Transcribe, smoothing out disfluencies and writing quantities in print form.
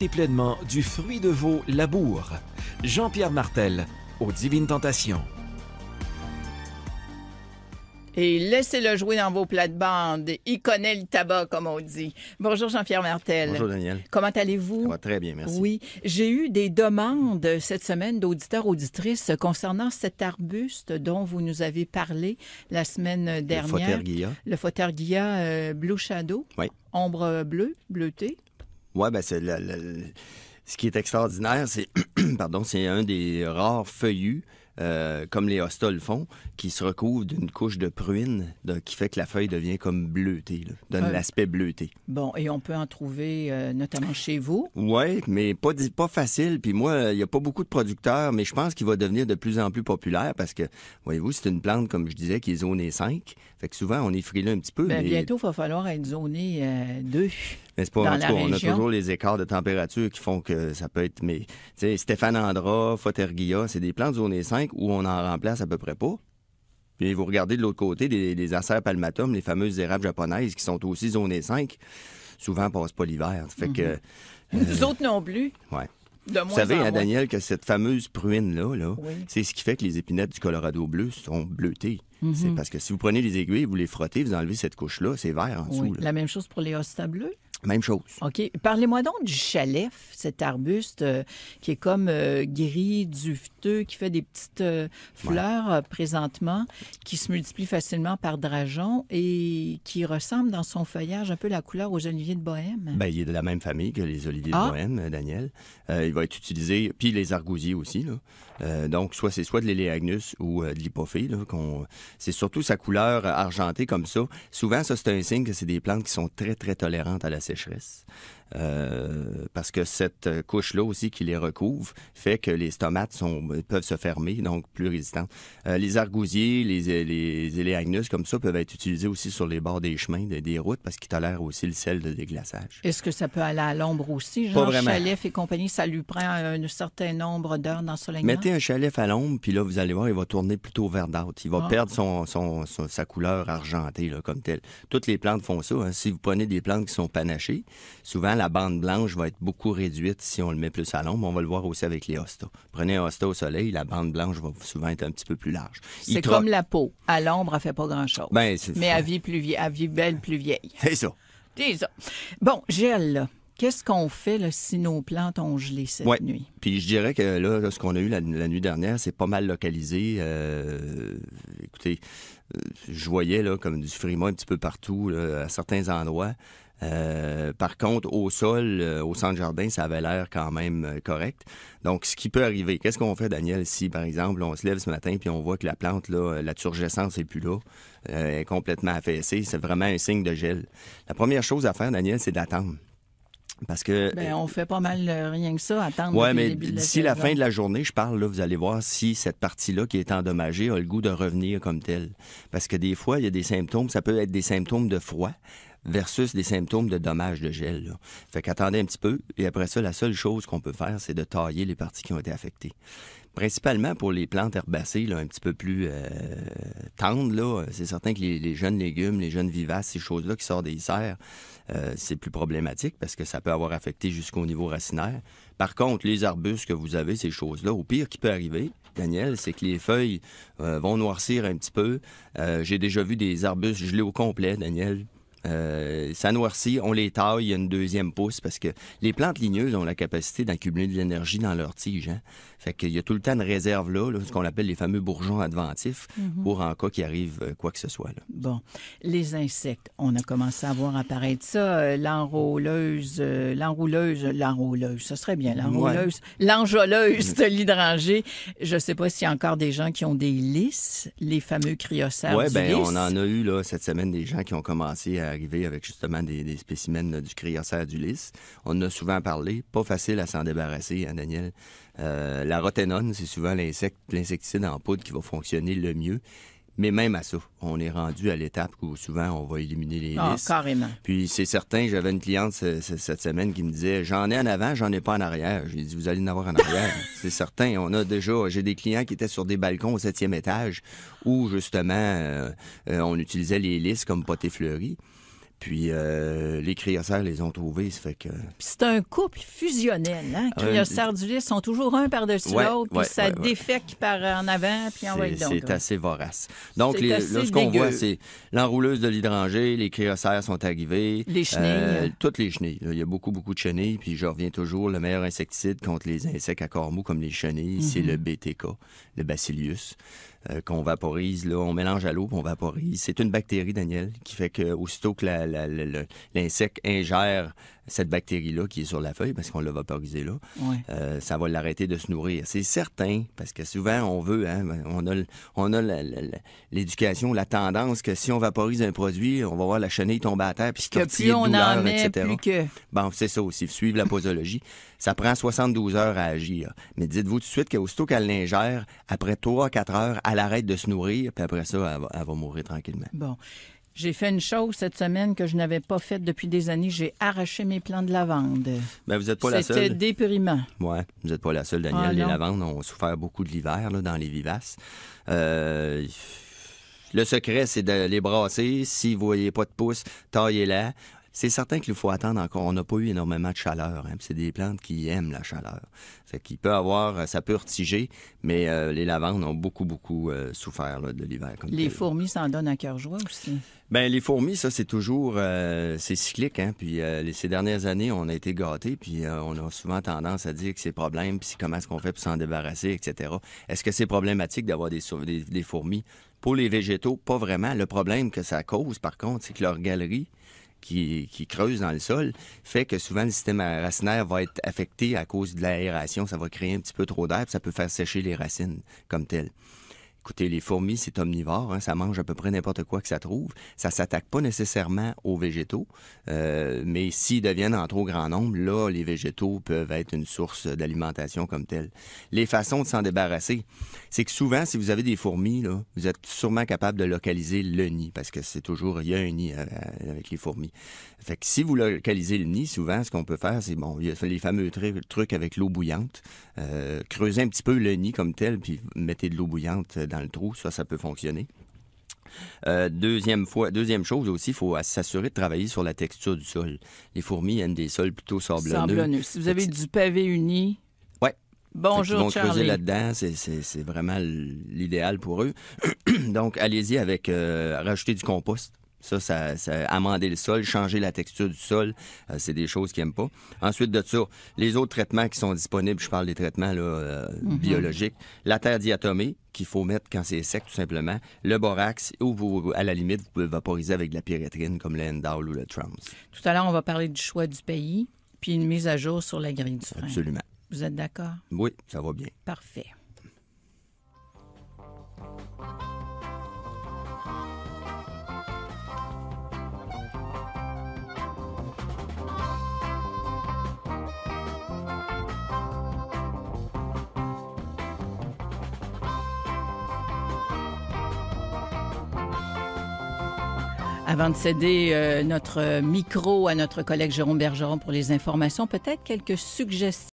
Et pleinement du fruit de veau labour. Jean-Pierre Martel, aux Divines Tentations. Et laissez-le jouer dans vos plates-bandes. Il connaît le tabac, comme on dit. Bonjour Jean-Pierre Martel. Bonjour Daniel. Comment allez-vous? Ça va très bien, merci. Oui. J'ai eu des demandes cette semaine d'auditeurs, auditrices concernant cet arbuste dont vous nous avez parlé la semaine dernière. Le Fauterguilla. Le Fauterguilla Blue Shadow. Oui. Ombre bleue, bleutée. Oui, bien, c'est ce qui est extraordinaire, c'est c'est un des rares feuillus, comme les hostas le font, qui se recouvre d'une couche de pruine qui fait que la feuille devient comme bleutée, là, donne l'aspect bleuté. Bon, et on peut en trouver notamment chez vous. Oui, mais pas facile. Puis moi, il n'y a pas beaucoup de producteurs, mais je pense qu'il va devenir de plus en plus populaire parce que, voyez-vous, c'est une plante, comme je disais, qui est zonée 5. Fait que souvent, on est frileux un petit peu. Bien, bientôt, il va falloir être zoné 2. Mais c'est pas, dans en tout cas, la on a région. toujours les écarts de température qui font que ça peut être... Mais, tu sais, Stéphane Andra, Fauterguilla, c'est des plantes zonée 5 où on en remplace à peu près pas. Puis vous regardez de l'autre côté, les Acer palmatum, les fameuses érables japonaises qui sont aussi zonées 5, souvent passent pas l'hiver. Fait que... Nous autres non plus. Ouais. De moins Vous savez, en moins. Daniel, que cette fameuse pruine-là, Oui. c'est ce qui fait que les épinettes du Colorado bleu sont bleutées. C'est parce que si vous prenez les aiguilles, vous les frottez, vous enlevez cette couche-là, c'est vert en dessous. Oui. Là. La même chose pour les hostas bleus. Même chose. OK. Parlez-moi donc du chalef, cet arbuste qui est comme gris, duveteux, qui fait des petites fleurs présentement, qui se multiplient facilement par drageon et qui ressemble dans son feuillage un peu la couleur aux oliviers de Bohême. Ben, il est de la même famille que les oliviers de Bohême, Daniel. Il va être utilisé, puis les argousiers aussi, là. Donc, soit de l'éléagnus ou de l'hypophée. Là, c'est surtout sa couleur argentée comme ça. Souvent, ça, c'est un signe que c'est des plantes qui sont très, très tolérantes à la sécheresse. Parce que cette couche-là aussi qui les recouvre fait que les stomates peuvent se fermer, donc plus résistantes. Les argousiers, les éléagnus comme ça peuvent être utilisés aussi sur les bords des chemins, des routes, parce qu'ils tolèrent aussi le sel de déglaçage. Est-ce que ça peut aller à l'ombre aussi? Pas Genre vraiment. chalef et compagnie, ça lui prend un certain nombre d'heures d'ensoleillement? Mettez un chalef à l'ombre, puis là, vous allez voir, il va tourner plutôt verdâtre. Il va perdre sa couleur argentée, là, comme telle. Toutes les plantes font ça. Hein. Si vous prenez des plantes qui sont panachées, souvent, la bande blanche va être beaucoup réduite si on le met plus à l'ombre. On va le voir aussi avec les hostas. Prenez un hosta au soleil, la bande blanche va souvent être un petit peu plus large. C'est comme la peau. À l'ombre, elle fait pas grand-chose. Ben, mais elle vit belle plus vieille. C'est ça. C'est ça. Bon, Gilles, là, qu'est-ce qu'on fait là, si nos plantes ont gelé cette nuit? Puis je dirais que là, ce qu'on a eu la nuit dernière, c'est pas mal localisé. Écoutez, je voyais là, comme du frima un petit peu partout, là, à certains endroits. Par contre, au sol, au centre-jardin, ça avait l'air quand même correct. Donc, ce qui peut arriver, qu'est-ce qu'on fait, Daniel, si, par exemple, on se lève ce matin puis on voit que la plante, là, la turgescence n'est plus là, est complètement affaissée, c'est vraiment un signe de gel. La première chose à faire, Daniel, c'est d'attendre. Parce que... on fait pas mal rien que ça, attendre. Oui, mais d'ici la fin de la journée, je parle, là, vous allez voir si cette partie-là qui est endommagée a le goût de revenir comme telle. Parce que des fois, il y a des symptômes, ça peut être des symptômes de froid versus des symptômes de dommage de gel. Là. Fait qu'attendez un petit peu, et après ça, la seule chose qu'on peut faire, c'est de tailler les parties qui ont été affectées. Principalement pour les plantes herbacées, là, un petit peu plus tendres, là, c'est certain que les jeunes légumes, les jeunes vivaces, ces choses-là qui sortent des serres, c'est plus problématique parce que ça peut avoir affecté jusqu'au niveau racinaire. Par contre, les arbustes que vous avez, ces choses-là, au pire qui peut arriver, Daniel, c'est que les feuilles vont noircir un petit peu. J'ai déjà vu des arbustes gelés au complet, Daniel. Ça noircit, on les taille, il y a une deuxième pousse parce que les plantes ligneuses ont la capacité d'accumuler de l'énergie dans leurs tiges. Hein? Fait qu'il y a tout le temps une réserve là, ce qu'on appelle les fameux bourgeons adventifs pour en cas qu'il arrive quoi que ce soit. Là. Bon, les insectes, on a commencé à voir apparaître ça, l'enrouleuse, ça serait bien, l'enjoleuse de l'hydrangée. Je sais pas s'il y a encore des gens qui ont des lys, les fameux cryocères du lys. On en a eu là cette semaine des gens qui ont commencé à arriver avec justement des spécimens du cryocère du lys. On en a souvent parlé, pas facile à s'en débarrasser, hein, Daniel. La roténone, c'est souvent l'insecticide en poudre qui va fonctionner le mieux. Mais même à ça, on est rendu à l'étape où souvent on va éliminer les lys. Carrément. Puis c'est certain, j'avais une cliente cette semaine qui me disait « J'en ai en avant, j'en ai pas en arrière. » J'ai dit « Vous allez en avoir en arrière. » C'est certain. J'ai des clients qui étaient sur des balcons au 7e étage où justement on utilisait les lys comme potées fleuries. Puis les cryocères les ont trouvés, ça fait que... Puis c'est un couple fusionnel, hein? Cryocères d'Ulysse sont toujours un par-dessus l'autre, puis ça défecte par en avant, puis on va être donc. C'est assez vorace. Donc, là, ce qu'on voit, c'est l'enrouleuse de l'hydrangée, les cryocères sont arrivés. Les chenilles. Toutes les chenilles. Là. Il y a beaucoup de chenilles, puis je reviens toujours, le meilleur insecticide contre les insectes à corps mou, comme les chenilles, c'est le BTK, le Bacillus. Qu'on vaporise, là, on mélange à l'eau, puis on vaporise. C'est une bactérie, Daniel, qui fait que aussitôt que l'insecte ingère cette bactérie-là qui est sur la feuille, parce qu'on l'a vaporisée là, ça va l'arrêter de se nourrir. C'est certain, parce que souvent, on veut, hein, on a l'éducation, la tendance que si on vaporise un produit, on va voir la chenille tomber à terre, puis se tortiller de douleur, etc. Bon, c'est ça aussi, suivre la posologie. Ça prend 72 heures à agir. Mais dites-vous tout de suite qu'aussitôt qu'elle l'ingère, après 3-4 heures, elle arrête de se nourrir, puis après ça, elle va mourir tranquillement. Bon. J'ai fait une chose cette semaine que je n'avais pas faite depuis des années. J'ai arraché mes plants de lavande. Bien, vous n'êtes pas la seule. C'était déprimant. Oui, vous n'êtes pas la seule, Daniel. Les lavandes ont souffert beaucoup de l'hiver là, dans les vivaces. Le secret, c'est de les brasser. Si vous ne voyez pas de pouce, taillez-la. C'est certain qu'il faut attendre encore. On n'a pas eu énormément de chaleur. Hein. C'est des plantes qui aiment la chaleur. Fait qu'il peut avoir, ça peut retiger, mais les lavandes ont beaucoup souffert là, de l'hiver. Les fourmis s'en donnent à cœur joie aussi. Bien, les fourmis, ça, c'est toujours... c'est cyclique, hein. Puis ces dernières années, on a été gâtés, puis on a souvent tendance à dire que c'est problème, puis comment est-ce qu'on fait pour s'en débarrasser, etc. Est-ce que c'est problématique d'avoir des fourmis? Pour les végétaux, pas vraiment. Le problème que ça cause, par contre, c'est que leur galerie qui creuse dans le sol fait que souvent le système racinaire va être affecté à cause de l'aération. Ça va créer un petit peu trop d'air, puis ça peut faire sécher les racines comme telles. Écoutez, les fourmis, c'est omnivore, hein, ça mange à peu près n'importe quoi que ça trouve. Ça s'attaque pas nécessairement aux végétaux, mais s'ils deviennent en trop grand nombre, là, les végétaux peuvent être une source d'alimentation comme telle. Les façons de s'en débarrasser, c'est que souvent, si vous avez des fourmis, là, vous êtes sûrement capable de localiser le nid, parce que c'est toujours, il y a un nid avec les fourmis. Fait que si vous localisez le nid, souvent, ce qu'on peut faire, c'est, bon, il y a les fameux trucs avec l'eau bouillante. Creusez un petit peu le nid comme tel, puis mettez de l'eau bouillante dans le trou, ça peut fonctionner. Deuxième chose aussi, il faut s'assurer de travailler sur la texture du sol. Les fourmis aiment des sols plutôt sablonneux. Si vous avez du pavé uni... Ouais. Bonjour, Charlie. Creuser là-dedans, c'est vraiment l'idéal pour eux. Donc, allez-y avec rajouter du compost. Ça, amender le sol, changer la texture du sol, c'est des choses qu'ils n'aiment pas. Ensuite de ça, les autres traitements qui sont disponibles, je parle des traitements là, biologiques, la terre diatomée qu'il faut mettre quand c'est sec tout simplement, le borax, ou à la limite, vous pouvez vaporiser avec de la pyréthrine comme le Endal ou le Trounce. Tout à l'heure, on va parler du choix du pays, puis une mise à jour sur la grille du frein. Absolument. Vous êtes d'accord? Oui, ça va bien. Parfait. Avant de céder notre micro à notre collègue Jérôme Bergeron pour les informations, peut-être quelques suggestions